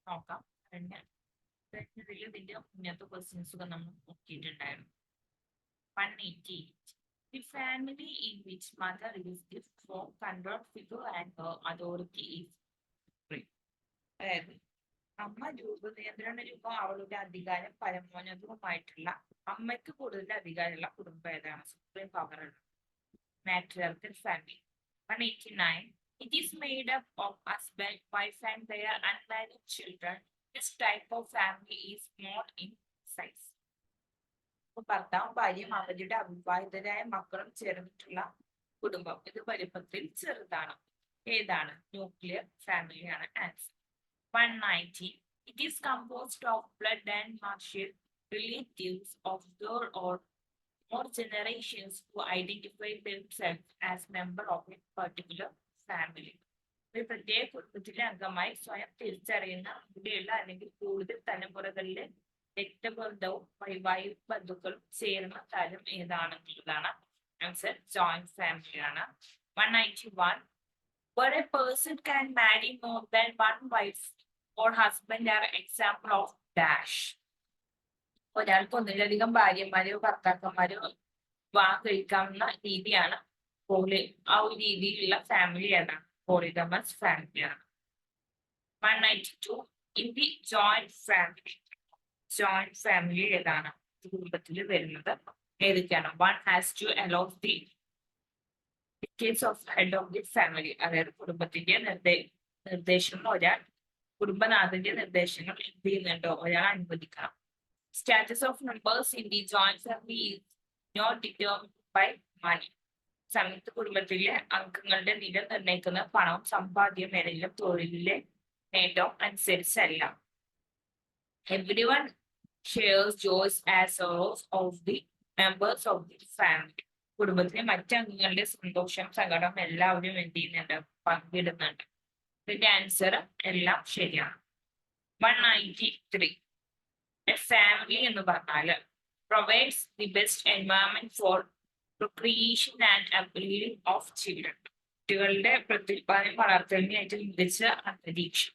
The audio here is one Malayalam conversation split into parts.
നോക്കാം. ഇതിന്റെ മുന്നത്തെ ക്വസ്റ്റ്യൻസ് ഒക്കെ നമ്മൾ നോക്കിയിട്ടുണ്ടായിരുന്നു. 188. The family in which mother is the strong control figure and her authority is free. അതായത് അമ്മ നിയന്ത്രണ രൂപം അവളുടെ അധികാരം പരമോന്നതവുമായിട്ടുള്ള അമ്മയ്ക്ക് കൂടുതൽ അധികാരമുള്ള കുടുംബം ഏതാണ്? Supreme power matriarchal family. 189. It is made up of husband, wife and their unmarried children. This type of family is small in size. ഭർത്താവും ഭാര്യയും അവരുടെ അവിവാഹിതരായ മക്കളും ചേർന്നിട്ടുള്ള കുടുംബം ഇത് വലിപ്പത്തിൽ ചെറുതാണ്. ഏതാണ്? ന്യൂക്ലിയർ ഫാമിലിയാണ് answer. 190. It is composed of blood and martial relatives of third or more generations who identify themselves as member of a particular family. ഒരു പ്രത്യേക കുടുംബത്തിലെ അംഗമായി സ്വയം തിരിച്ചറിയുന്ന ഇവിടെയുള്ള അല്ലെങ്കിൽ കൂടുതൽ തലമുറകളിലെ രക്തബന്ധവും വൈവാഹിക ബന്ധുക്കളും ചേർന്ന തരം ഏതാണെന്നുള്ളതാണ് ആൻസർ. ജോയിന്റ് ഫാമിലിയാണ്. 191. Where a person can marry more than one wife or husband are example of dash. ഒരാൾക്ക് ഒന്നിലധികം ഭാര്യമാരോ ഭർത്താക്കന്മാരോ വിവാഹം കഴിക്കാവുന്ന രീതിയാണ് ആ ഒരു രീതിയിലുള്ള ഫാമിലി ഏതാണ്? പോളിഗമസ് ഫാമിലിയാണ്. 192. In the joint family. Joint family ഏതാണ്? കുടുംബത്തിൽ വരുന്നത് ഏതൊക്കെയാണ്? 1 has to allow the dictates of head of the family. അതായത് കുടുംബത്തിന്റെ നിർദ്ദേശങ്ങൾ കുടുംബനാഥന്റെ നിർദ്ദേശങ്ങൾ എന്ത് ചെയ്യുന്നുണ്ടോ ഒരാൾ അനുവദിക്കണം. Status of members in the joint family is not determined by money. സംയുക്ത കുടുംബത്തിലെ അംഗങ്ങളുടെ നില നിർണ്ണയിക്കുന്ന പണവും സമ്പാദ്യം ഏതെങ്കിലും തൊഴിലിലെ നേട്ടവും അനുസരിച്ചല്ല. Everyone shares joys and sorrows of the members of the family. കുടുംബത്തിലെ മറ്റംഗങ്ങളുടെ സന്തോഷം സങ്കടം എല്ലാവരും എന്ത് ചെയ്യുന്നുണ്ട്? പങ്കിടുന്നുണ്ട്. ഇതിന്റെ ആൻസർ എല്ലാം ശരിയാണ്. 193. A family എന്ന് പറഞ്ഞാൽ provides the best environment for procreation and upbringing of children. കുട്ടികളുടെ പ്രത്യുൽപാദനം വളർത്തലിനായിട്ട് മികച്ച അന്തരീക്ഷം.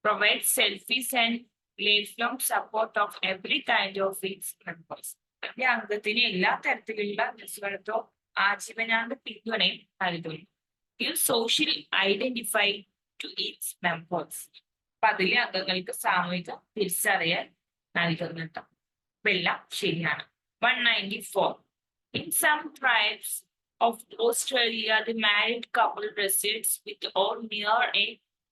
Provides selfish and lifelong support of every kind of its members. അതിന്റെ അംഗത്തിന് എല്ലാ തരത്തിലുള്ള നിസ്വാർത്ഥ ആജീവനാന്ത പിന്തുണയും നൽകുന്നു. Give social identify to its members. അപ്പൊ അതിലെ അംഗങ്ങൾക്ക് സാമൂഹിക തിരിച്ചറിയൽ നൽകുന്നുണ്ട്. എല്ലാം ശരിയാണ്. 194. In some tribes of Australia, the married couple resides with or near a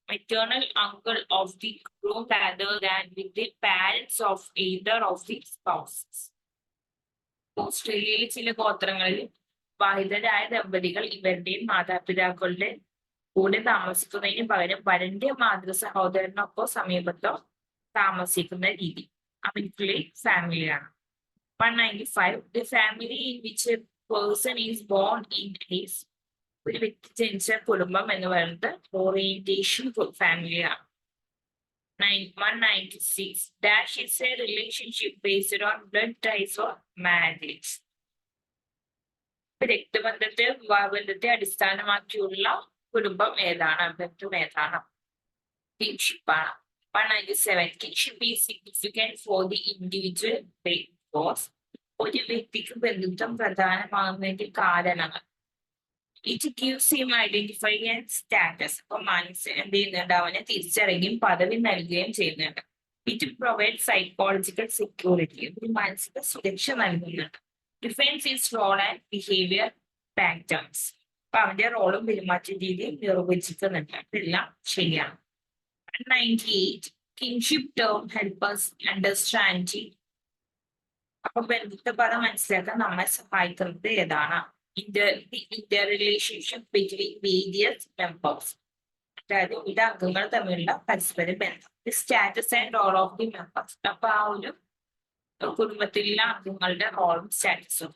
maternal uncle of the groom rather than with the parents of either of the spouses. ഓസ്ട്രേലിയയിലെ ചില ഗോത്രങ്ങളിൽ വിവാഹിതരായ ദമ്പതികൾ ഇവരുടെയും മാതാപിതാക്കളുടെ കൂടെ താമസിക്കുന്നതിന് പകരം വരന്റെ മാതൃ സഹോദരനൊപ്പം സമീപത്തോ താമസിക്കുന്ന രീതി അവരുടെ ഫാമിലിയാണ്. 195. The family in which a person is born in is ഒരു വ്യക്തി ജനിച്ച കുടുംബം എന്ന് പറയുന്നത് ഓറിയന്റേഷൻ ഫാമിലിയാണ്. 196. Dash is a relationship based on blood ties or marriage. രക്തബന്ധത്തെ വിവാഹബന്ധത്തെ അടിസ്ഥാനമാക്കിയുള്ള കുടുംബം ഏതാണ്? ബന്ധം ഏതാണ്? കിൻഷിപ്പ് ആണ്. 197. Kinship is significant for the individual because ഒരു വ്യക്തിക്ക് ബന്ധുത്വം പ്രധാനമാകുന്നതിന്റെ കാരണങ്ങൾ. It gives him identify and status. അപ്പൊ മനസ്സ് എന്ത് ചെയ്യുന്നുണ്ട്? അവനെ തിരിച്ചറിയുകയും പദവി നൽകുകയും ചെയ്യുന്നുണ്ട്. It provides psychological security. ഒരു മാനസിക സുരക്ഷ നൽകുന്നുണ്ട്. Defines its role and behavior patterns. അപ്പൊ അവന്റെ റോളും പെരുമാറ്റ രീതിയും നിർവചിക്കുന്നുണ്ട്. ഇതെല്ലാം ശരിയാണ്. 198. Kinship term help us understand. അപ്പൊ ബന്ധുത്വ പദം മനസ്സിലാക്കാൻ നമ്മളെ സഹായിക്കുന്നത് ഏതാണ്? Interrelationship between various members. അതായത് ഇത് അംഗങ്ങൾ തമ്മിലുള്ള പരസ്പര ബന്ധം. The status and role of the members. അപ്പൊ ആ ഒരു കുടുംബത്തിലുള്ള അംഗങ്ങളുടെ റോളും സ്റ്റാറ്റസും.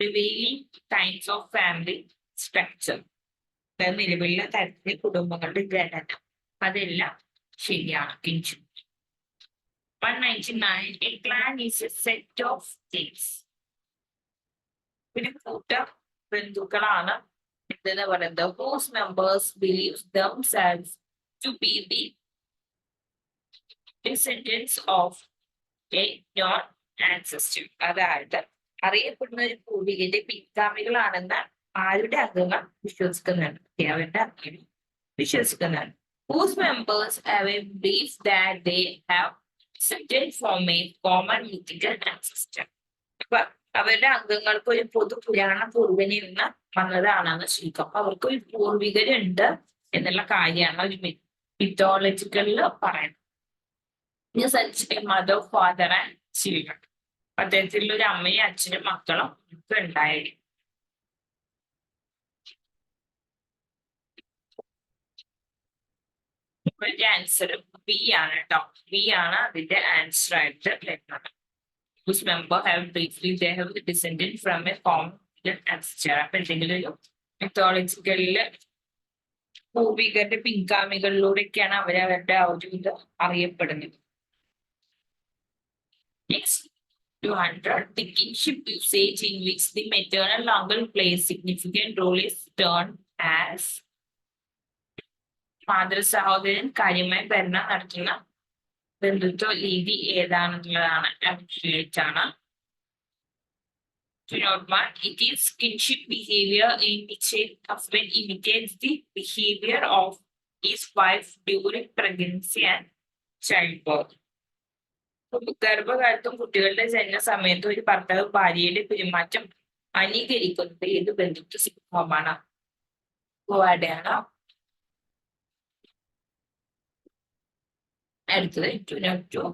Prevailing kinds of family structure. നിലവിലുള്ള തരത്തിലെ കുടുംബങ്ങളുടെ ഘടന. അതെല്ലാം ശരിയാണ്. Kinship. 199. A clan is a set of things. ഒരു കൂട്ടം ബന്ധുക്കളാണ് എന്തെന്ന് പറയുന്നത്. Whose members believe themselves to be the descendants of a non ancestor. അതായത് അറിയപ്പെടുന്ന ഒരു പൂർവികന്റെ പിൻഗാമികളാണെന്ന് ആരുടെ അംഗങ്ങൾ വിശ്വസിക്കുന്നുണ്ട്, അവരുടെ അംഗങ്ങൾ വിശ്വസിക്കുന്നുണ്ട്. Whose members have a belief that they have descended from a common mythical ancestor. അപ്പൊ അവരുടെ അംഗങ്ങൾക്ക് ഒരു പൊതു പുരാണ പൂർവനിൽ നിന്ന് വന്നതാണെന്ന് ചുരുക്കം. അപ്പൊ അവർക്ക് ഒരു പൂർവികരുണ്ട് എന്നുള്ള കാര്യമാണ് ഒരു മിത്തോളജിക്കലിൽ പറയുന്നത്. such a mother, father and children. അദ്ദേഹത്തിൽ ഒരു അമ്മയും അച്ഛനും മക്കളും ഒക്കെ ഉണ്ടായിരുന്നു. ആൻസർ ബി ആണ് കേട്ടോ. ബി ആണ് അതിന്റെ ആൻസർ ആയിട്ട് വരുന്നത്. Whose member have briefly they have descended from a common ancestor. അപ്പൊ എന്തെങ്കിലും ഒരു മിത്തോളജിക്കലില് പൂർവികരുടെ പിൻഗാമികളിലൂടെയൊക്കെയാണ് അവരവരുടെ ആ ഒരു ഇത് അറിയപ്പെടുന്നത്. Next, 200. The kinship usage in which the maternal uncle plays significant role is termed as മാതൃ സഹോദരൻ കാര്യമായി ഭരണം നടത്തുന്ന ബന്ധുത്വ രീതി ഏതാണെന്നുള്ളതാണ് അബ്സല്യൂട്ട് ആണ്. To note one, it is kinship behavior in which a husband imitates the behavior of his wife during pregnancy and childbirth. ഗർഭകാലത്തും കുട്ടികളുടെ ജനന സമയത്തും ഒരു ഭർത്താവ് ഭാര്യയുടെ പെരുമാറ്റം അനുകരിക്കുന്നത് ഏത് ബന്ധുത്വ സ്വഭാവമാണ്? അവിടെയാണ് അടുത്തത് 202.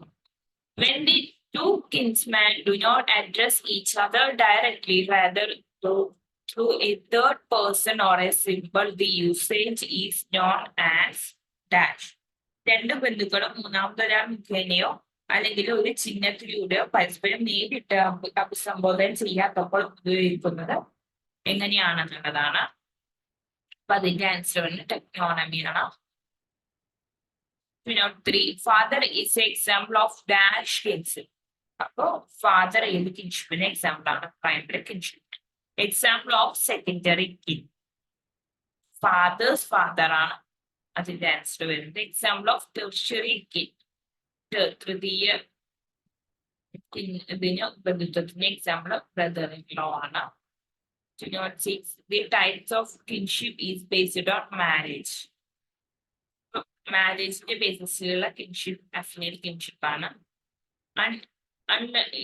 When the two kinsmen do not address each other directly, rather through a third person or a symbol, the usage is known as dash. രണ്ട് ബന്ധുക്കളും മൂന്നാമതൊരാൾ മുഖേനയോ അല്ലെങ്കിൽ ഒരു ചിഹ്നത്തിലൂടെയോ പരസ്പരം നേരിട്ട് അഭിസംബോധന ചെയ്യാത്തപ്പോൾ ഉപയോഗിക്കുന്നത് എങ്ങനെയാണെന്നുള്ളതാണ്. അപ്പൊ അതിന്റെ ആൻസർ ടെക്നോണമിയാണ്. 3. Father is an example of dash kinship. അപ്പോ ഫാദർ ഏത് കിൻഷിപ്പിന് എക്സാമ്പിൾ ആണ്? Primary kinship. Example of secondary kin. Father's father ആണ് അതിന്റെ ആൻസർ വരുന്നത്. എക്സാമ്പിൾ ഓഫ് ടെർഷ്യറി കിൻ, തൃതീയ ഇതിന് ബന്ധുത്വത്തിന്റെ എക്സാമ്പിൾ ബ്രദർ ഇൻ ലോ ആണ്. 206. The types of kinship is based on marriage. മാരേജിന്റെ ബേസിസിലുള്ള കിൻഷിപ്പ് അഫിനിയൽ കിൻഷിപ്പ് ആണ്.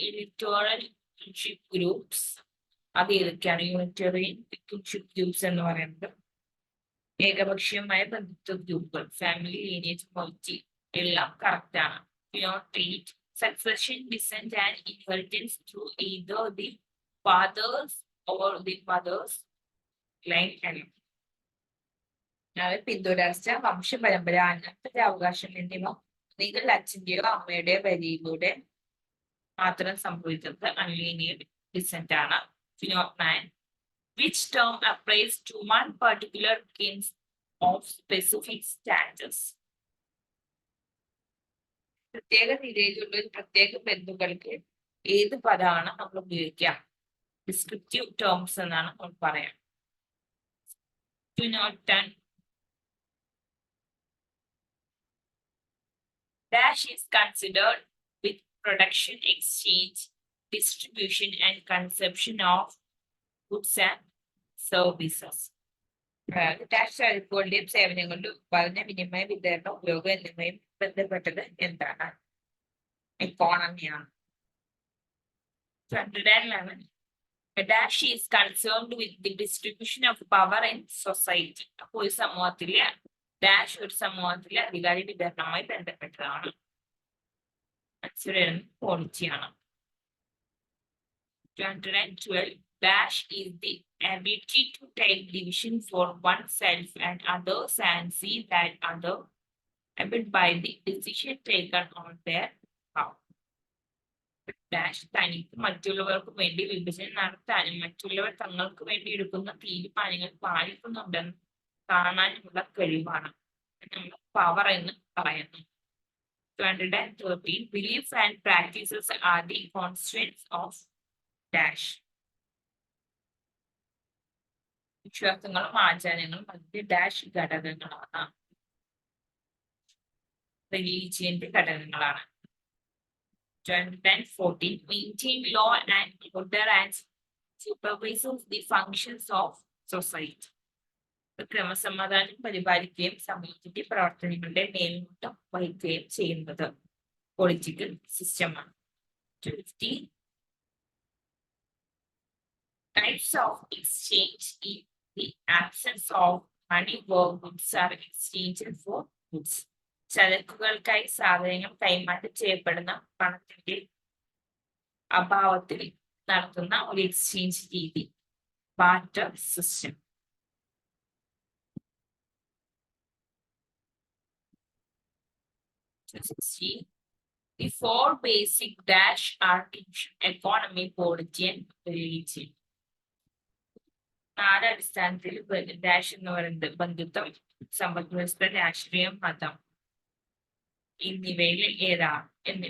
യൂണിറ്റോറിയൽ കിൻഷിപ്പ് ഗ്രൂപ്പ്സ് അത് ഏതൊക്കെയാണ്? യൂണിറ്റോറിയൻ കിൻഷിപ്പ് ഗ്രൂപ്പ്സ് എന്ന് പറയുന്നത് ഏകപക്ഷീയമായ ബന്ധുത്വ ഗ്രൂപ്പുകൾ, ഫാമിലി ലീനിയേജ് മൊഴിറ്റി എല്ലാം കറക്റ്റ് ആണ്. Succession, descent and inheritance through either the fathers or the mothers line alone. പിന്തുടർച്ച, വംശപരമ്പര, അനന്തരാവകാശം എന്നിവ നിങ്ങൾ അച്ഛന്റെയോ അമ്മയുടെയോ വരിയിലൂടെ മാത്രം സംഭവിക്കുന്നത് അൺലീനിയർ ഡിസെന്റ് ആണ്. 9. Which term applies to one particular kin of specific status? പ്രത്യേക നിലയിലുള്ള ഒരു പ്രത്യേക ബന്ധുക്കൾക്ക് ഏത് പദമാണ് നമ്മൾ ഉപയോഗിക്കുക? ഡിസ്ക്രിപ്റ്റീവ് ടേംസ് എന്നാണ് നമ്മൾ പറയാം. 210. Dash is considered with production, exchange, distribution, and consumption of goods and services. Dash സരക്കുകളുടെയും സേവനങ്ങളുടെ ഉത്പാദന, വിനിമയ, വിതരണ, ഉപയോഗം എന്നിവയും ബന്ധപ്പെട്ടത് എന്താണ്? എക്കോണമിയാണ്. 211. Dash is concerned with the distribution of power in society. അപ്പോൾ ഒരു സമൂഹത്തിലെ ഡാഷ് ഒരു സമൂഹത്തിലെ അധികാര വിതരണവുമായി ബന്ധപ്പെട്ടതാണ്. പോളിറ്റിയാണ്. 212. Dash is the ability to take division for oneself and others and see that other abide by the decision taken on their behalf. Dash തനിക്ക് മറ്റുള്ളവർക്ക് വേണ്ടി വിഭജനം നടത്താനും മറ്റുള്ളവർ തങ്ങൾക്ക് വേണ്ടി എടുക്കുന്ന തീരുമാനങ്ങൾ പാലിക്കുന്നുണ്ടെന്ന് കാണാനുള്ള കഴിവാണ്. നമ്മൾ പവർ എന്ന് പറയുന്നു. 213. Beliefs and practices are the constituents of dash. വിശ്വാസങ്ങളും ആചാരങ്ങളും അതിന്റെ ഡാഷ് ഘടകങ്ങളാണ്. റിലീജിയന്റെ ഘടകങ്ങളാണ്. 14 maintain law and order and supervises the functions of society. ക്രമസമാധാനം പരിപാലിക്കുകയും സമൂഹത്തിന്റെ പ്രവർത്തനങ്ങളുടെ മേൽനോട്ടം വഹിക്കുകയും ചെയ്യുന്നത് പൊളിറ്റിക്കൽ സിസ്റ്റമാണ്. 15 types of exchange. In the absence of money, goods are exchanged for goods. ചരക്കുകൾക്കായി സാധനങ്ങൾ കൈമാറ്റം ചെയ്യപ്പെടുന്ന പണത്തിന്റെ അഭാവത്തിൽ നടത്തുന്ന ഒരു എക്സ്ചേഞ്ച് രീതി barter system. The four basic dash are economy, polity and religion. 4 അടിസ്ഥാനത്തിൽ ഡാഷ് എന്ന് പറയുന്നത് ബന്ധുത്വം, സമ്പദ് വ്യവസ്ഥ, രാഷ്ട്രീയം, മതം എന്നിവയിൽ ഏതാണ്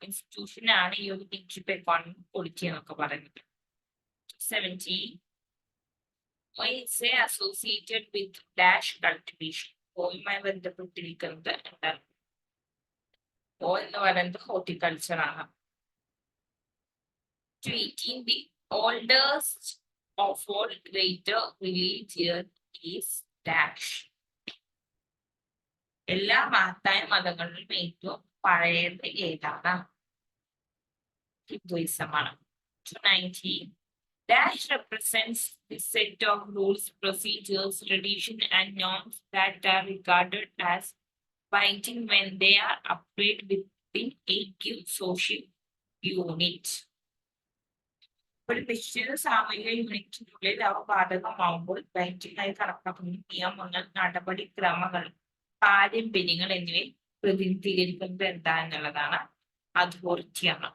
ഇൻസ്റ്റിറ്റ്യൂഷനാണ് ഈ ഒരു കിങ്ഷിപ്പ് എക്കോണമി പൊളിറ്റി എന്നൊക്കെ പറയുന്നത്. 17 അസോസിയേറ്റഡ് വിത്ത് ഡാഷ് കൾട്ടിവേഷൻ. ഓയുമായി ബന്ധപ്പെട്ടിരിക്കുന്നത് എന്താണ്? ഓ എന്ന് പറയുന്നത് ഹോർട്ടിക്കൾച്ചർ ആണ്. 18 the oldest of all greater religion is dash. എല്ലാ മഹത്തായ മതങ്ങളിലും ഏറ്റവും പഴയത് ഏതാണ്? ഹിന്ദുയിസമാണ്. 19 dash represents the set of rules, procedures, tradition and norms that are regarded as binding when they are applied within a given social unit. ഒരു നിശ്ചിത സാമൂഹിക യൂണിറ്റിനുള്ളിൽ അവ ബാധകമാവുമ്പോൾ ബൈൻഡിംഗ് ആയി കണക്കാക്കുന്ന നിയമങ്ങൾ, നടപടിക്രമങ്ങൾ, പാരമ്പര്യങ്ങൾ എന്നിവയെ പ്രതിനിധീകരിക്കുന്നത് എന്താ എന്നുള്ളതാണ് അതോറിറ്റിയാണ്.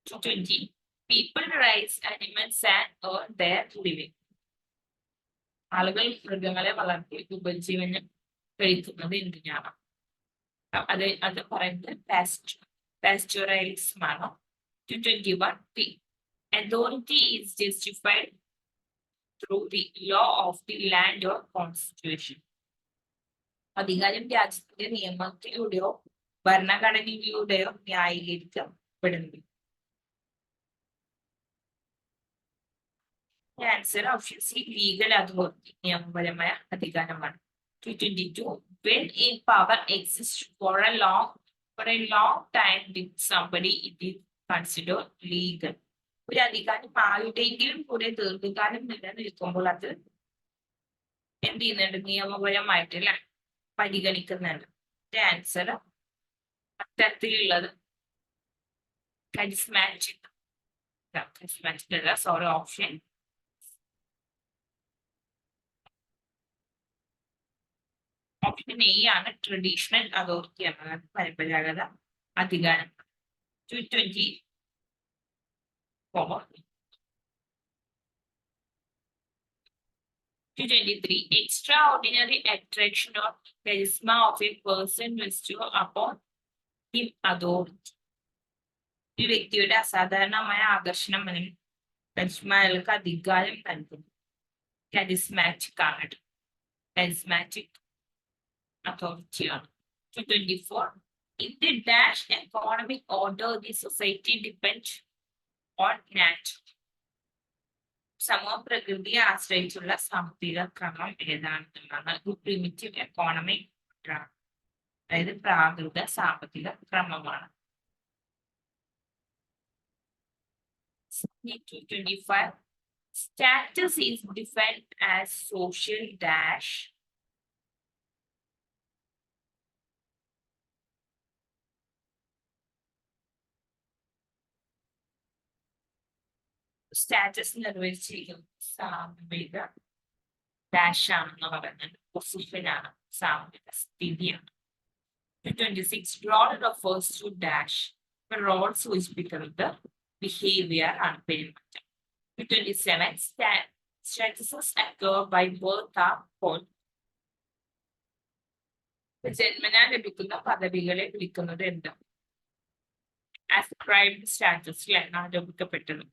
20 people raise animals and earn their living. ആളുകൾ മൃഗങ്ങളെ വളർത്തി ഉപജീവനം കഴിക്കുന്നത് എന്തിനാണ്? അത് പറയുന്നത് പാസ്ചറലിസം ആണ്. 21 the authority is justified through the law of the land or constitution. അധികാരം രാജ്യത്തിന്റെ നിയമത്തിലൂടെയോ ഭരണഘടനയിലൂടെയോ ന്യായീകരിക്കപ്പെടുന്നു. Answer option C legal authority, നിയമപരമായ അധികാരമാണ്. 22 when a power exists for a long time with somebody, it is considered legal. ഒരു അധികാരം ആരുടെയെങ്കിലും കൂടെ ദീർഘകാലം നിലനിൽക്കുമ്പോൾ അത് എന്ത് ചെയ്യുന്നുണ്ട്? നിയമപരമായിട്ട് പരിഗണിക്കുന്നുണ്ട്. ആൻസർ അത്തരത്തിലുള്ളത് കരിസ്മാറ്റിക് അല്ല, സോറി, ഓപ്ഷൻ ഓപ്ഷൻ എ ആണ് ട്രഡീഷണൽ അതോറിറ്റി എന്നത്, പരമ്പരാഗത അധികാരം. 223 extraordinary attraction or charisma of a person bestow upon him authority. ഈ വ്യക്തിയുടെ അസാധാരണമായ ആകർഷണം അല്ലെങ്കിൽ കരിസ്മ അയാൾക്ക് അധികാരം നൽകുന്നു. കരിസ്മാറ്റിക് ആണ്, charismatic അതോറിറ്റിയാണ്. 224 in the dash economic order the society depends on nature. സമൂഹ പ്രകൃതിയെ ആശ്രയിച്ചുള്ള സാമ്പത്തിക ക്രമം ഏതാണെന്നുള്ളതാണ് പ്രിമിറ്റീവ് എക്കോണമിക് ഓർഡർ, അതായത് പ്രാകൃത സാമ്പത്തിക ക്രമമാണ്. 225 status is defined as social dash status നിർവചിച്ചിരിക്കുന്നത് സാമൂഹിക ഡാഷ് ആണെന്ന് പറയുന്നത് പൊസിഷനാണ്, സാമൂഹിക സ്ഥിതിയാണ്. 26 role refers to dash. Role സൂചിപ്പിക്കുന്നത് ബിഹേവിയർ ആണ്, പെരുമാറ്റം. 27 statuses occur by birth are called. ജന്മനാ ലഭിക്കുന്ന പദവികളെ വിളിക്കുന്നത് എന്താ? ascribed status ആരോപിക്കപ്പെട്ടത്.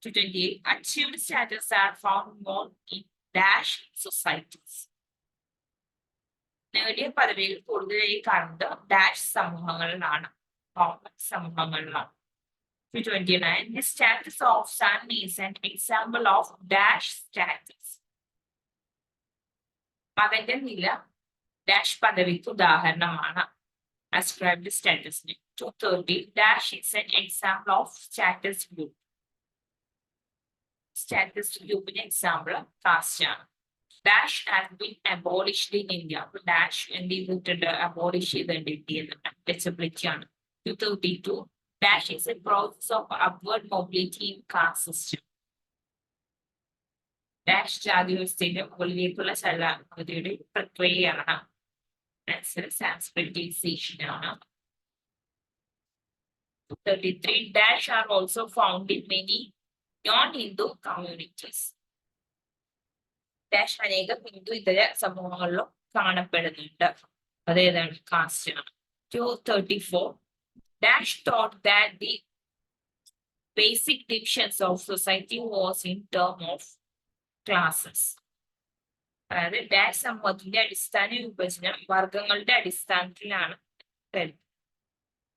28 achieved status are found more in dash societies. നേടിയ പദവികൾ കൂടുതലായി കാണുന്നത് dash സമൂഹങ്ങളിലാണ്, complex സമൂഹങ്ങളിലാണ്. 29. The status of sun is an example of dash status. മകന്റെ നില ഡാഷ് പദവിക്ക് ഉദാഹരണമാണ്. Ascribed status. 230. Dash is an example of status group. Status group example caste ആണ്. Dash has been abolished in India. Dash എന്ത് ചെയ്തിട്ടുണ്ട്, abolish ചെയ്തിട്ടുണ്ട്, untouchability ആണ്. 232. Dash is a process of upward mobility in caste system. Dash ജാതി വ്യവസ്ഥയുടെ മുകളിലേക്കുള്ള ചലനഗതിയുടെ പ്രക്രിയയാണ്. Answer Sanskritization ആണ്. 33. Dash are also found in many non-Hindu communities. Dash അനേകം ഹിന്ദു ഇതര സമൂഹങ്ങളിലും കാണപ്പെടുന്നുണ്ട്. അതേതാണ്, കാസ്റ്റ് ആണ്. 234. Dash thought that the basic divisions of society was in terms of classes. അതായത് ഡാഷ് സമൂഹത്തിന്റെ അടിസ്ഥാന വിഭജനം വർഗങ്ങളുടെ അടിസ്ഥാനത്തിലാണ് തരുന്നത്.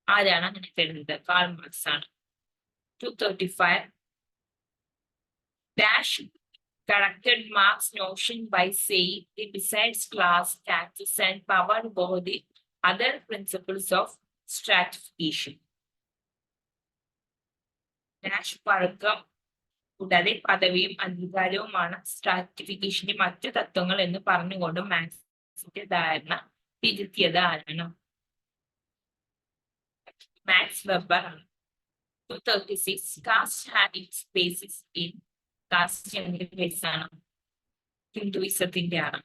ആരാണ് അങ്ങനെ തരുന്നത്? കാൾ മാർക്സ് ആണ്. 235. Dash corrected Marx's notion by saying that besides class, status, and power, both the other principles of stratification. Dash വർഗം കൂടാതെ പദവിയും അധികാരവുമാണ് സ്ട്രാറ്റിഫിക്കേഷന്റെ മറ്റു തത്വങ്ങൾ എന്ന് പറഞ്ഞുകൊണ്ട് മാക്സിന്റെ ധാരണ തിരുത്തിയത് ആരാണ്? മാക്സ് വെബർ ആണ്. 236. Caste had its basis in caste ബേസാണ്, ഹിന്ദുയിസത്തിന്റെ ആണ്.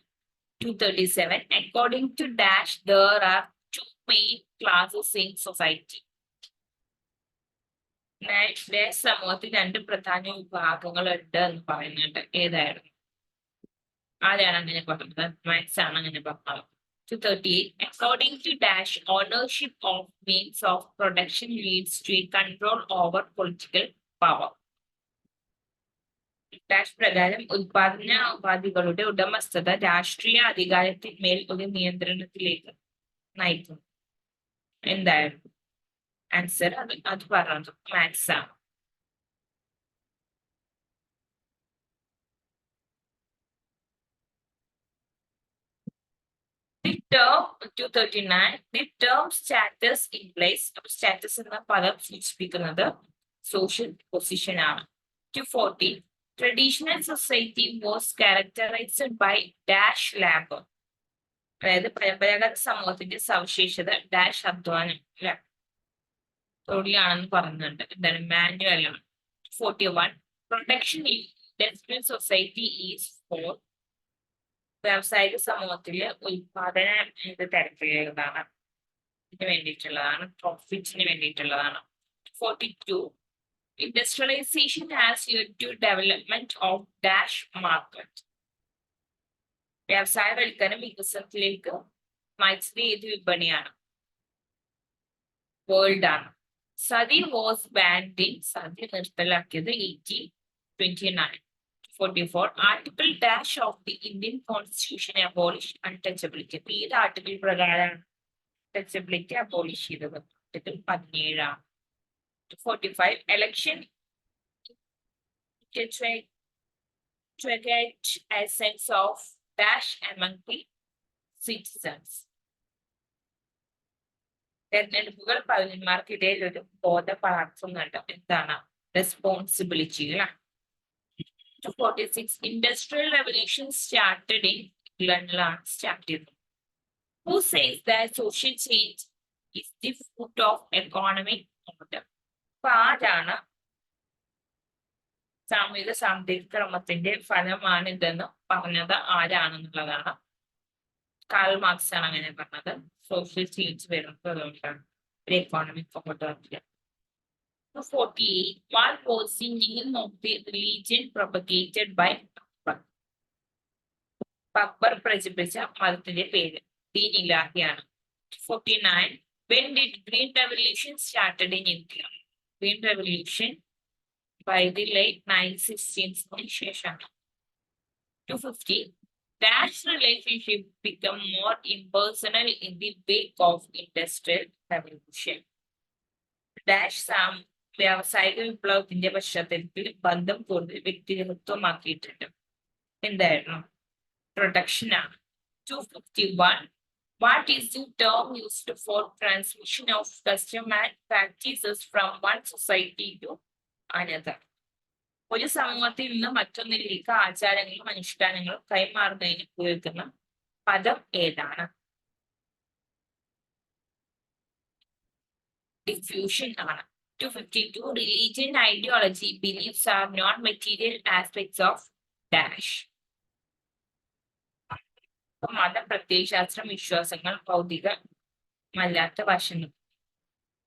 237. According to Dash, there are two main classes in society. Dash സമൂഹത്തിൽ രണ്ട് പ്രധാന വിഭാഗങ്ങൾ ഉണ്ട് എന്ന് പറയുന്നുണ്ട്. ഏതായിരുന്നു? ആരാണ് അങ്ങനെ പറഞ്ഞത്? മാക്സ് ആണ് അങ്ങനെ പറഞ്ഞത്. 238. According to Dash, ownership of means of production leads to a control over political power. Dash പ്രകാരം ഉത്പാദന ഉപാധികളുടെ ഉടമസ്ഥത രാഷ്ട്രീയ അധികാരത്തിന്മേൽ ഒരു നിയന്ത്രണത്തിലേക്ക് നയിക്കുന്നു. എന്തായിരുന്നു ആൻസർ? അത് പറഞ്ഞത് മാക്സ് ആണ്. 239. The term status implies, status എന്ന പദം സൂചിപ്പിക്കുന്നത് സോഷ്യൽ പൊസിഷൻ ആണ്. 240. Traditional society was characterized by dash labor. അതായത് പരമ്പരാഗത സമൂഹത്തിന്റെ സവിശേഷത ഡാഷ് അധ്വാനം തൊഴിലാണെന്ന് പറയുന്നുണ്ട്. എന്താണ്? മാനുവൽ ആണ്. 41. Protection in industrial society is for വ്യാവസായിക സമൂഹത്തിലെ ഉൽപാദന തരത്തിലുള്ളതാണ്, ഇതിന് വേണ്ടിയിട്ടുള്ളതാണ്, പ്രോഫിറ്റിന് വേണ്ടിയിട്ടുള്ളതാണ്. 42. Industrialization has led to development of dash market. വ്യവസായവൽക്കരണം വികസനത്തിലേക്ക് നയിച്ചത് ഏത് വിപണിയാണ്? വേൾഡ് ആണ്. Sati was banned in, sati നിർത്തലാക്കിയത് 1829. 44. Article dash of the Indian Constitution abolished untouchability. ഏത് ആർട്ടിക്കിൾ പ്രകാരമാണ് ടച്ചബിലിറ്റി അബോളിഷ് ചെയ്തത്? Article 17. 45. Election to get a sense of dash among the citizens. തെരഞ്ഞെടുപ്പുകൾ പൗരന്മാർക്കിടയിൽ ഒരു ബോധം വളർത്തുന്നുണ്ട്. എന്താണ്? Responsibility. 46. Industrial revolution started in England. Who says that social change is the fruit of economic order? അപ്പൊ ആരാണ് സാമൂഹിക സാമ്പത്തിക ക്രമത്തിന്റെ ഫലമാണ് ഇതെന്ന് പറഞ്ഞത്? ആരാണെന്നുള്ളതാണ്. കാൾ മാർക്സ് ആണ് അങ്ങനെ പറഞ്ഞത്. സോഷ്യൽ ചേഞ്ച് വരുന്നത് അതുകൊണ്ടാണ്, ഒരു economic order. 48. What was the name of the religion propagated by Akbar? Akbar പ്രചരിപ്പിച്ച മതത്തിന്റെ പേര് ദീൻ ഇലാഹിയാണ്. 49. When did Green Revolution started in India? Green Revolution by the late 1916th ശേഷമാണ്. 250. Dash relationship become more impersonal in the wake of Industrial Revolution. Dash വ്യാവസായിക വിപ്ലവത്തിന്റെ പശ്ചാത്തലത്തിൽ ബന്ധം കൂടുതൽ വ്യക്തിഗതമാക്കിയിട്ടുണ്ട്. എന്തായിരുന്നു? പ്രൊഡക്ഷൻ ആണ്. 251. What is the term used for transmission of custom and practices from one society to another? ഒരു സമൂഹത്തിൽ നിന്ന് മറ്റൊന്നിലേക്ക് ആചാരങ്ങളും അനുഷ്ഠാനങ്ങളും കൈമാറുന്നതിന് ഉപയോഗിക്കുന്ന പദം ഏതാണ്? Diffusion ആണ്. 252. Religion, ideology, beliefs are non-material aspects of dash. മതം, പ്രത്യയശാസ്ത്രം, വിശ്വാസങ്ങൾ ഭൗതികമല്ലാത്ത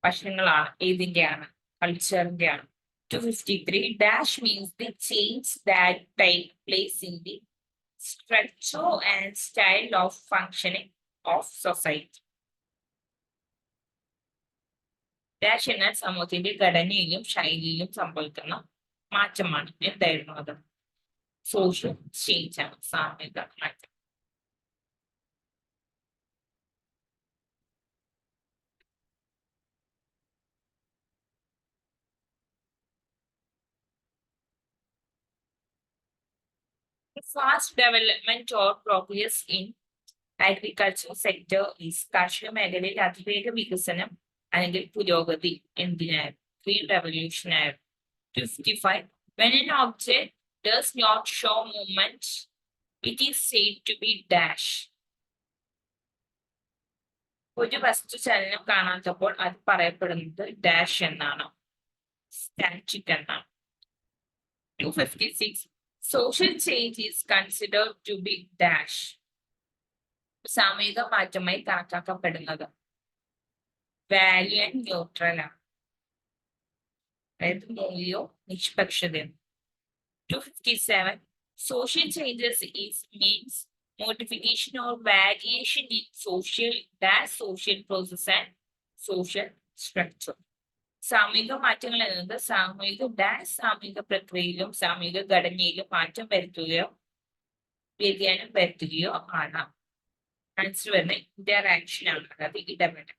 വശങ്ങളാണ്. ഏതിന്റെയാണ്? കൾച്ചറിന്റെയാണ്. 253. Dash means the change that take place in the structure and style of functioning of society. Dash എന്നാൽ സമൂഹത്തിന്റെ ഘടനയിലും ശൈലിയിലും സംഭവിക്കുന്ന മാറ്റമാണ്. എന്തായിരുന്നു അത്? സോഷ്യൽ ചേഞ്ച് ആണ്, സാമൂഹിക മാറ്റം. Fast development or progress in agriculture sector is കാർഷിക മേഖലയിൽ അതിവേഗ വികസനം അല്ലെങ്കിൽ പുരോഗതി എന്തിനായിരുന്നു? ഗ്രീൻ റെവല്യൂഷൻ ആയിരുന്നു. 255. When an object does not show movement, it is said to be dash. ഒരു വസ്തു ചലനം കാണാത്തപ്പോൾ അത് പറയപ്പെടുന്നത് ഡാഷ് എന്നാണ്, സ്റ്റാറ്റിക് എന്നാണ്. 256. Social change is considered to be dash. സാമൂഹിക മാറ്റമായി കണക്കാക്കപ്പെടുന്നത് വാല്യൂ ആൻഡ് ന്യൂട്രൽ ആണ്, അതായത് മൂല്യവും നിഷ്പക്ഷതയും. 257. Social changes is means modification or variation in social process and social structure. സാമൂഹിക മാറ്റങ്ങൾ എന്നത് സാമൂഹിക പ്രക്രിയയിലും സാമൂഹിക ഘടനയിലും മാറ്റം വരുത്തുകയോ വ്യതിയാനം വരുത്തുകയോ ആണ്. ആൻസർ വരുന്ന ഇന്ററാക്ഷൻ ആണ്, അതായത് ഇടപെടൽ.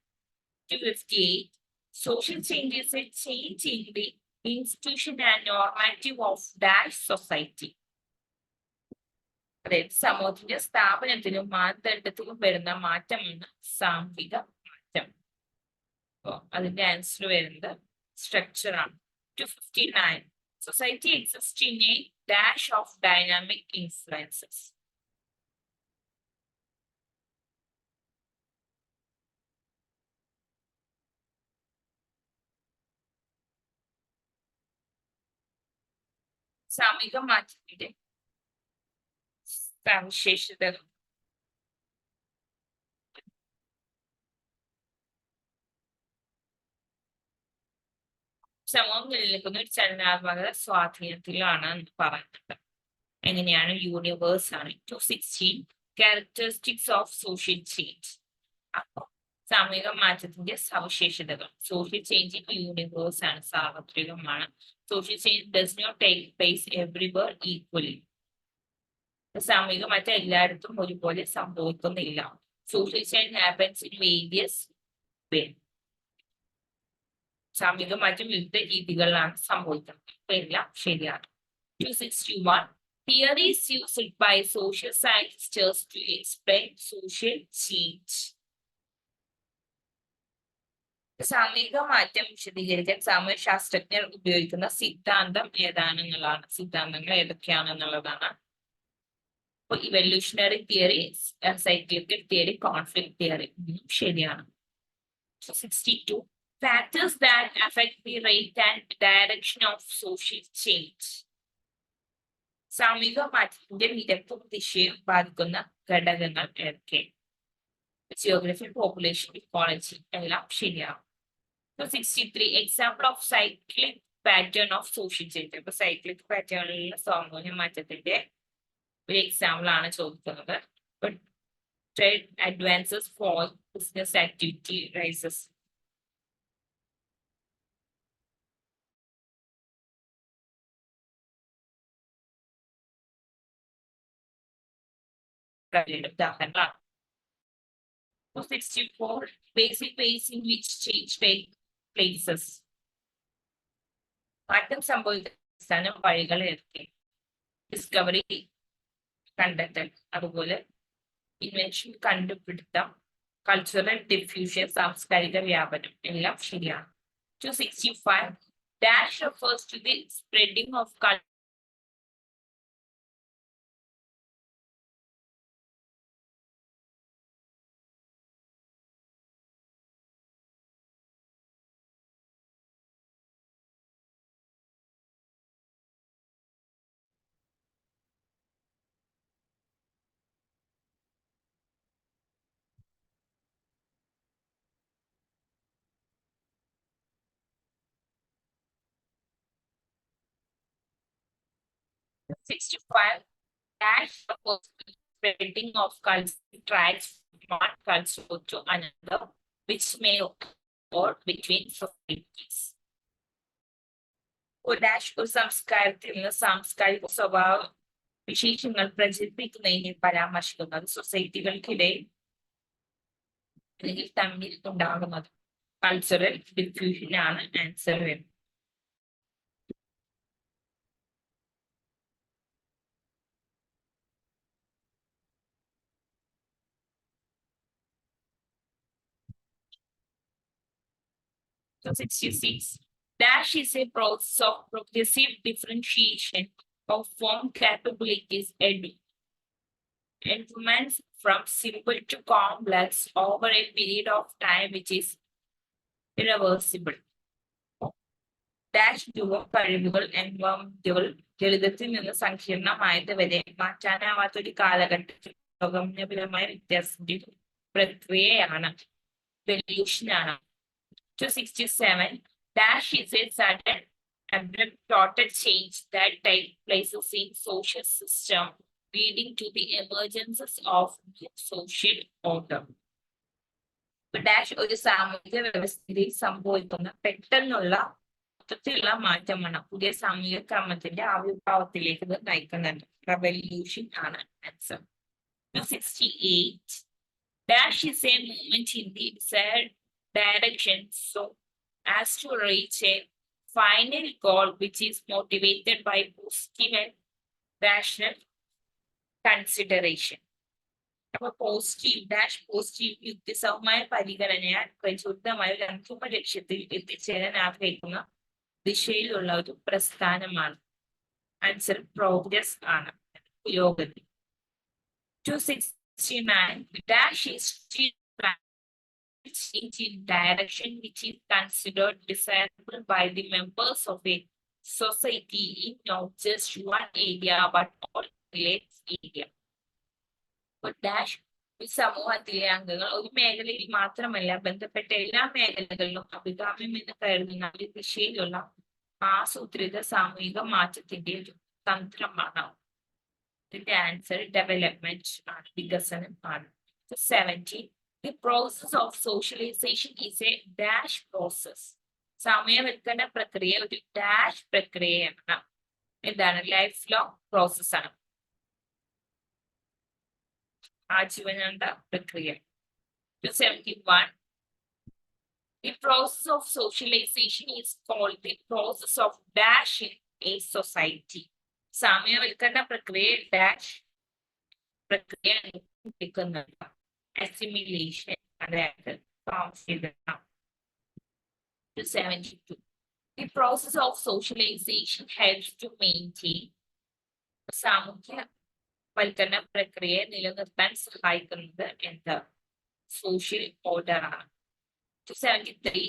258. Social change is a change in the institution and normative of dash society. അതായത് സമൂഹത്തിന്റെ സ്ഥാപനത്തിലും മാനദണ്ഡത്തിലും വരുന്ന മാറ്റമാണ് സാമൂഹിക മാറ്റം. അതിന്റെ ആൻസർ വരുന്നത് സ്ട്രക്ചർ ആണ്. 259. Society exists in a dash of dynamic influences. സാമൂഹിക മാറ്റത്തിന്റെ സവിശേഷതകൾ. സമൂഹം നിലനിൽക്കുന്ന ഒരു ചലനാത്മക സ്വാധീനത്തിലാണ് എന്ന് പറയുന്നത്. എങ്ങനെയാണ്? യൂണിവേഴ്സ് ആണ്. 216. Characteristics of social change. അപ്പൊ സാമൂഹിക മാറ്റത്തിന്റെ സവിശേഷതകൾ. സോഷ്യൽ ചേഞ്ച് യൂണിവേഴ്സ് ആണ്, സാർവത്രികമാണ്. Social change does not take place everywhere equally. സാമൂഹിക മാറ്റം എല്ലായിടത്തും ഒരുപോലെ സംഭവിക്കുന്നില്ല. Social change happens in various way. സാമൂഹിക മാറ്റം വിവിധ രീതികളിലാണ് സംഭവിക്കുന്നത്. എല്ലാം ശരിയാണ്. 261. Theories used by social scientists to explain social change. സാമൂഹിക മാറ്റം വിശദീകരിക്കാൻ സാമൂഹ്യ ശാസ്ത്രജ്ഞർ ഉപയോഗിക്കുന്ന സിദ്ധാന്തം ഏതാണെന്നുള്ളതാണ്. സിദ്ധാന്തങ്ങൾ ഏതൊക്കെയാണെന്നുള്ളതാണ്. Evolutionary theory, cyclical theory, conflict theory ശരിയാണ്. 62. Factors that affect the rate and direction of social change. സാമൂഹിക മാറ്റത്തിന്റെ നിരക്കും ദിശയും ബാധിക്കുന്ന ഘടകങ്ങൾ ഏതൊക്കെ? ജിയോഗ്രഫി, പോപ്പുലേഷൻ, ഇക്കോളജി എല്ലാം ശരിയാവും. 63. Example of cyclic pattern of social change. അപ്പൊ സൈക്ലിക് പാറ്റേണിലുള്ള സാമൂഹ്യ മാറ്റത്തിന്റെ ഒരു എക്സാമ്പിൾ ആണ് ചോദിക്കുന്നത്. Trade advances, fall, business activity rises. ഉദാഹരണമാണ്. 64 basic ways in which change take places. മാറ്റം സംഭവിക്കുന്ന വഴികൾ ഏതൊക്കെ? ഡിസ്കവറി, കണ്ടെത്തൽ, അതുപോലെ ഇൻവെൻഷൻ, കണ്ടുപിടുത്തം, കൾച്ചറൽ ഡിഫ്യൂഷൻ, സാംസ്കാരിക വ്യാപനം, എല്ലാം ശരിയാണ്. 265 dash refers to the spreading of culture. Dash refers to the spreading of culture tracks from one culture to another, which may occur between societies. Dash ഒരു സംസ്കാരത്തിൽ നിന്ന് സാംസ്കാരിക സ്വഭാവ വിശേഷങ്ങൾ പ്രചരിപ്പിക്കുന്നതിനെ പരാമർശിക്കുന്നത് സൊസൈറ്റികൾക്കിടയിൽ അല്ലെങ്കിൽ തമ്മിൽ ഉണ്ടാകുന്നത്. കൾച്ചറൽ ഡിഫ്യൂഷൻ ആണ് ആൻസർ വരുന്നത്. So 66. Dash is a process of progressive differentiation of form capabilities and improvements from simple to complex over a period of time which is irreversible. Dash രൂപം കഴിവുകൾ എൻവോൺമെന്റുകൾ ലളിതത്തിൽ നിന്ന് സങ്കീർണമായത് വരെ മാറ്റാനാവാത്തൊരു കാലഘട്ടത്തിൽ ലോകപരമായ വ്യത്യാസത്തിന്റെ പ്രക്രിയയാണ്, ആണ്. 267. Dash is a sudden abrupt total change that takes places in social system, leading to the emergence of new social order. Dash ഒരു സാമൂഹിക വ്യവസ്ഥയിൽ സംഭവിക്കുന്ന പെട്ടെന്നുള്ള മൊത്തത്തിലുള്ള മാറ്റമാണ്, പുതിയ സാമൂഹിക ക്രമത്തിന്റെ ആവിർഭാവത്തിലേക്ക് ഇത് നയിക്കുന്നുണ്ട്. റെവല്യൂഷൻ ആണ് answer. 268. Dash is a movement in the desired direction so as to reach a final goal which is motivated by positive and rational consideration. അപ്പൊ പോസിറ്റീവ് ഡാഷ് പോസിറ്റീവ് യുക്തിസഹമായ പരിഗണനയാൽ പ്രചോദിതമായ ഒരു അന്തിമ ലക്ഷ്യത്തിൽ എത്തിച്ചേരാൻ ആഗ്രഹിക്കുന്ന ദിശയിലുള്ള ഒരു പ്രസ്ഥാനമാണ്. ആൻസർ പ്രോഗ്രസ് ആണ്, പുരോഗതി. 269. Dash is change in direction which is considered desirable by the members of a society in not just one area but all relates area. Dash സമൂഹത്തിലെ അംഗങ്ങൾ ഒരു മേഖലയിൽ മാത്രമല്ല ബന്ധപ്പെട്ട എല്ലാ മേഖലകളിലും അഭികാമ്യം എന്ന് കരുതുന്ന ഒരു ദിശയിലുള്ള ആസൂത്രിത സാമൂഹിക മാറ്റത്തിന്റെ ഒരു തന്ത്രമാണ്. ഇതിന്റെ ആൻസർ ഡെവലപ്മെന്റ് ആണ്, വികസനം ആണ്. 70. The process of socialization is a dash process. സാമൂഹ്യവൽക്കരണ പ്രക്രിയ ഒരു ഡാഷ് പ്രക്രിയയാണ്. എന്താണ്? ലൈഫ് ലോങ് പ്രോസസ് ആണ്, ആജീവനാന്ത പ്രക്രിയ. 271. The process of socialization is called the process of dash in a society. സാമൂഹ്യവൽക്കരണ പ്രക്രിയ ഡാഷ് പ്രക്രിയ വിളിക്കുന്നുണ്ട്. Assimilation, അതായത് സ്വാംശീകരണം. 272. The process of socialization helps to maintain സാമൂഹ്യവൽക്കരണ പ്രക്രിയയെ നിലനിർത്താൻ സഹായിക്കുന്നത് എന്ത്? സോഷ്യൽ ഓർഡർ ആണ്. 273.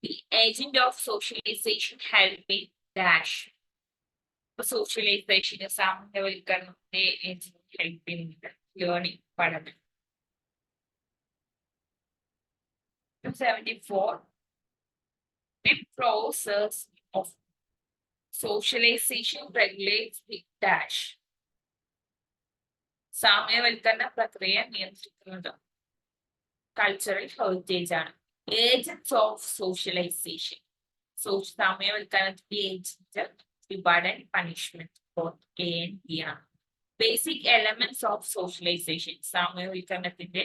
The agent of socialization help in dash. സോഷ്യലൈസേഷന് സാമൂഹ്യവൽക്കരണത്തെ ഹെൽപ്പ് ചെയ്യുന്നുണ്ട്, ലേണിംഗ്, പഠനം. 274. The process of socialization regulates the dash. സാമൂഹ്യവൽക്കരണ പ്രക്രിയ നിയന്ത്രിക്കുന്നത് കൾച്ചറൽ ഹെറിറ്റേജ് ആണ്. ഏജന്റ്സ് ഓഫ് സോഷ്യലൈസേഷൻ, സാമൂഹ്യവൽക്കരണത്തിന്റെ ഏജന്റ് ഡിബാർഡ് and punishment, A and B ആണ്. ബേസിക് എലമെന്റ്സ് ഓഫ് സോഷ്യലൈസേഷൻ, സാമൂഹികവൽക്കരണത്തിന്റെ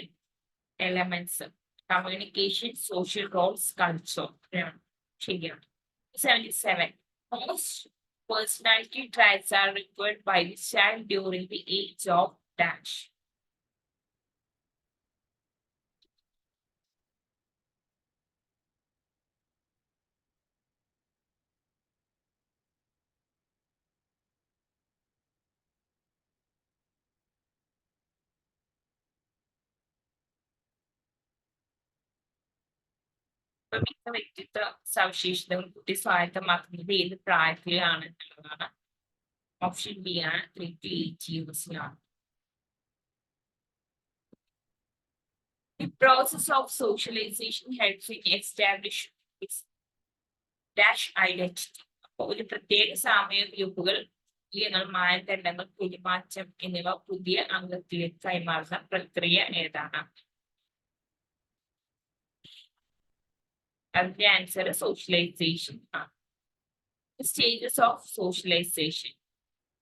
elements, communication, social roles, culture. ശരിയാണ്. 77. Most personality traits are required by the child during the age of dash. മിക്ക വ്യക്തിത്വ സവിശേഷതകൾ കുട്ടി സ്വായത്തമാക്കുന്നത് ഏത് പ്രായത്തിലാണ് എന്നുള്ളതാണ്. ഓപ്ഷൻ ബി ആണ് 3 to 8 yearsലാണ്. The process of socialization helps in establishing its dash identity. അപ്പോൾ ഒരു പ്രത്യേക സാമൂഹിക ഗ്രൂപ്പുകൾ, മൂല്യങ്ങൾ, മാനദണ്ഡങ്ങൾ, പെരുമാറ്റം എന്നിവ പുതിയ അംഗത്തിലേക്ക് കൈമാറുന്ന പ്രക്രിയ ഏതാണ്? അതിന്റെ ആൻസർ സോഷ്യലൈസേഷൻ ആണ്. സ്റ്റേജസ് ഓഫ് സോഷ്യലൈസേഷൻ,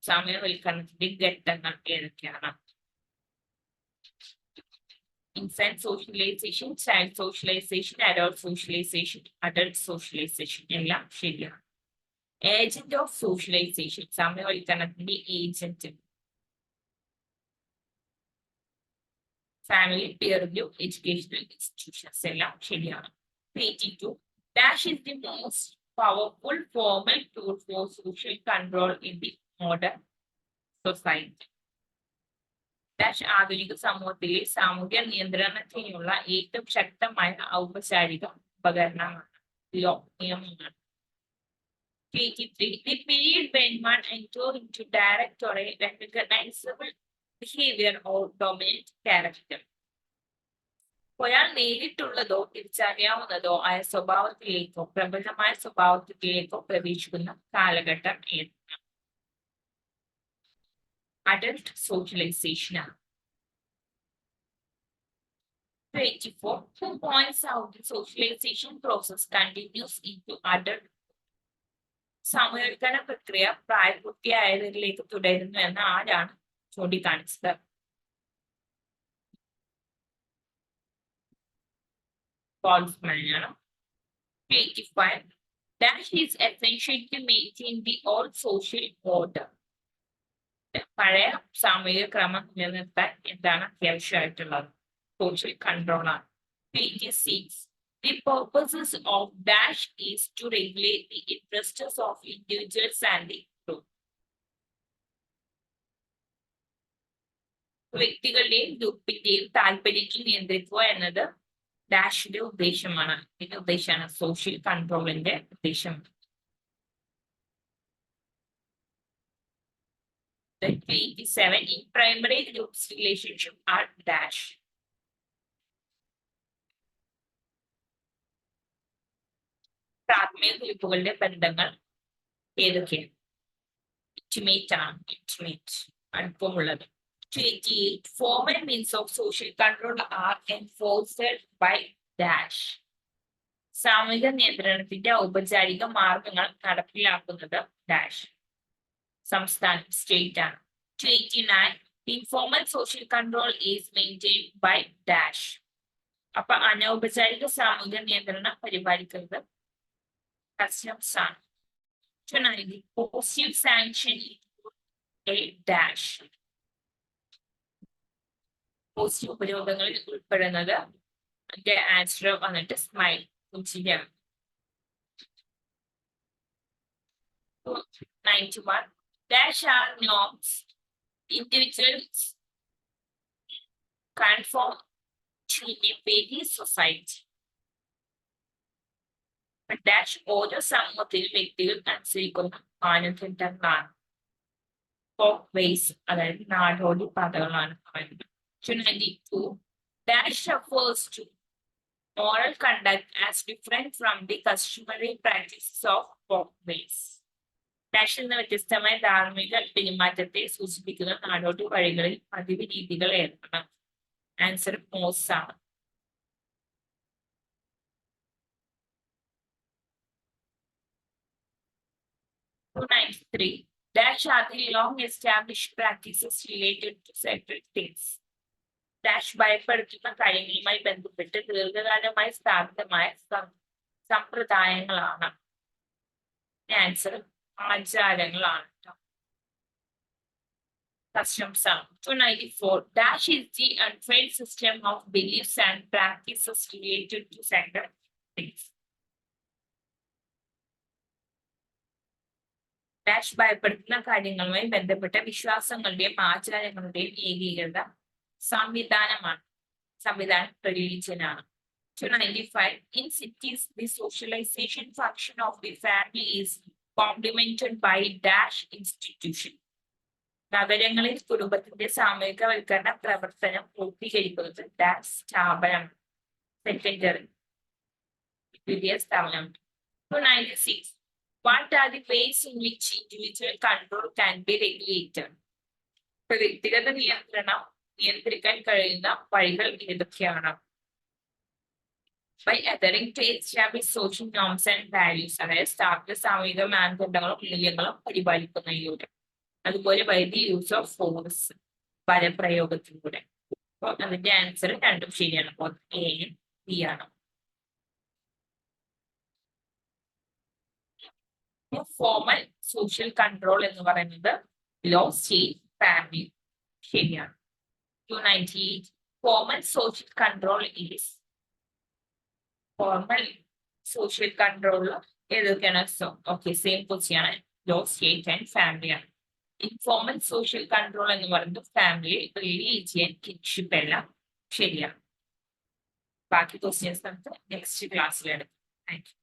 സാമൂഹ്യവൽക്കരണത്തിന്റെ ഘട്ടങ്ങൾ ഏതൊക്കെയാണ്? Infant socialization, child socialization, adult socialization, adult socialization എല്ലാം ശരിയാണ്. ഏജന്റ് ഓഫ് സോഷ്യലൈസേഷൻ, സാമൂഹ്യവൽക്കരണത്തിന്റെ agent, family, peer group, educational institutions എല്ലാം ശരിയാണ്. 82. Dash is the most powerful formal tool for social control in the modern society. Dash ആധുനിക സമൂഹത്തിലെ സാമൂഹ്യ നിയന്ത്രണത്തിനുള്ള ഏറ്റവും ശക്തമായ ഔപചാരിക ഉപകരണമാണ്, നിയമമാണ്. 83. The period when one enters into direct or a recognizable behavior or dominant character. ഒരാൾ നേരിട്ടുള്ളതോ തിരിച്ചറിയാവുന്നതോ ആയ സ്വഭാവത്തിലേക്കോ പ്രബലമായ സ്വഭാവത്തിലേക്കോ പ്രവേശിക്കുന്ന കാലഘട്ടം ഏതാണ്? അഡൽട്ട് സോഷ്യലൈസേഷൻ ആണ്. 24. Who points out the socialization process continues into adult? സാമൂഹികവൽക്കരണ പ്രക്രിയ പ്രായപൂർത്തിയായവരിലേക്ക് തുടരുന്നു എന്ന് ആരാണ് ചൂണ്ടിക്കാണിച്ചത്? Boltzmann ആണ്. 85. Dash is essential to maintain the old social order. പഴയ സാമൂഹിക ക്രമം നിലനിർത്താൻ എന്താണ് അത്യാവശ്യമായിട്ടുള്ളത്? സോഷ്യൽ കൺട്രോൾ ആണ്. 86. The purposes of dash is to regulate the interests of individuals and the group. വ്യക്തികളുടെയും ഗ്രൂപ്പിന്റെയും താല്പര്യങ്ങൾ നിയന്ത്രിക്കുക എന്നത് ഡാഷിന്റെ ഉദ്ദേശമാണ്. ഇതിന്റെ ഉദ്ദേശമാണ് സോഷ്യൽ കൺട്രോളിന്റെ ഉദ്ദേശം. 87. In primary groups relationship are dash. പ്രാഥമിക ഗ്രൂപ്പുകളുടെ ബന്ധങ്ങൾ ഏതൊക്കെയാണ്? ഇന്റിമേറ്റ് ആണ്, intimate അടുപ്പമുള്ളത്. 28. Formal means of social control are enforced by dash. സാമൂഹിക നിയന്ത്രണത്തിന്റെ ഔപചാരിക മാർഗങ്ങൾ നടപ്പിലാക്കുന്നത് ഡാഷ് സംസ്ഥാനം, സ്റ്റേറ്റ് ആണ്. 29. Informal social control is maintained by dash. അപ്പൊ അനൗപചാരിക സാമൂഹിക നിയന്ത്രണം പരിപാലിക്കുന്നത് കസ്റ്റംസ് ആണ്. 90. Positive sanction a dash. Positive ഉപരോധങ്ങളിൽ ഉൾപ്പെടുന്നത് അതിന്റെ ആൻസർ വന്നിട്ട് സ്മൈൽ, പുഞ്ചിരിയാണ്. 91. Dash are norms individuals conform to a very society. Dash ഓരോ സമൂഹത്തിലും വ്യക്തികൾ അനുസരിക്കുന്ന മാനദണ്ഡങ്ങളാണ്. അതായത് നാടോടി പാതകളാണ് പറയുന്നത്. 92. Dash refers to moral conduct as different from the customary practices of folkways. Dash എന്ന വ്യത്യസ്തമായ ധാർമ്മിക പെരുമാറ്റത്തെ സൂചിപ്പിക്കുന്ന നാടോടി വഴികളിൽ പതിവ് രീതികൾ ഏർപ്പെടാം. ആൻസർ മോസ് ആണ്. 93. Dash are the long established practices related to several things. Dash ഭയപ്പെടുത്തുന്ന കാര്യങ്ങളുമായി ബന്ധപ്പെട്ട് ദീർഘകാലമായി സ്ഥാപിതമായ സമ്പ്രദായങ്ങളാണ്. ആൻസർ ആചാരങ്ങളാണ്. Customs ആണ്. 294. Dash is the unfair system of beliefs and practices related to sacred things. Dash ഭയപ്പെടുത്തുന്ന കാര്യങ്ങളുമായി ബന്ധപ്പെട്ട വിശ്വാസങ്ങളുടെയും ആചാരങ്ങളുടെയും ഏകീകൃത സംവിധാനമാണ്. സംവിധാനം റിലീജിയനാണ്. 295. In cities, the socialization function of the family is complemented by dash institution. നഗരങ്ങളിൽ കുടുംബത്തിന്റെ സാമൂഹികവൽക്കരണ പ്രവർത്തനം പൂർത്തീകരിക്കുന്നത് ഡാഷ് സ്ഥാപനം. സെക്കൻഡറി വിദ്യാ സ്ഥാപനം. 296. What are the ways in which individual control can be regulated? വ്യക്തിഗത നിയന്ത്രണം നിയന്ത്രിക്കാൻ കഴിയുന്ന വഴികൾ ഏതൊക്കെയാണ്? By adhering to established social norms and values, അതായത് സ്ഥാപിത സാമൂഹിക മാനദണ്ഡങ്ങളും മൂല്യങ്ങളും പരിപാലിക്കുന്നതിലൂടെ. അതുപോലെ by the use of force, ബലപ്രയോഗത്തിലൂടെ. അപ്പോൾ അതിന്റെ ആൻസർ രണ്ടും ശരിയാണ്. അപ്പോൾ എയും ബി ആണ്. ഫോർമൽ സോഷ്യൽ കൺട്രോൾ എന്ന് പറയുന്നത് ലോ, സ്റ്റേറ്റ്, ഫാമിലി. ശരിയാണ്. 298. Formal social control is formal social control ഏതൊക്കെയാണ്? ഓക്കെ, സെയിം പൊസിയാണ്. ലോ, സ്റ്റേറ്റ് ആൻഡ് ഫാമിലി ആണ്. ഇൻഫോർമൽ സോഷ്യൽ കൺട്രോൾ എന്ന് പറയുന്നത് ഫാമിലി, റിലീജിയൻ, കിൻഷിപ്പ് എല്ലാം ശരിയാണ്. ബാക്കി ക്വസ്റ്റ്യൻസ് നമുക്ക് നെക്സ്റ്റ് ക്ലാസ്സിൽ എടുക്കാം. Thank you.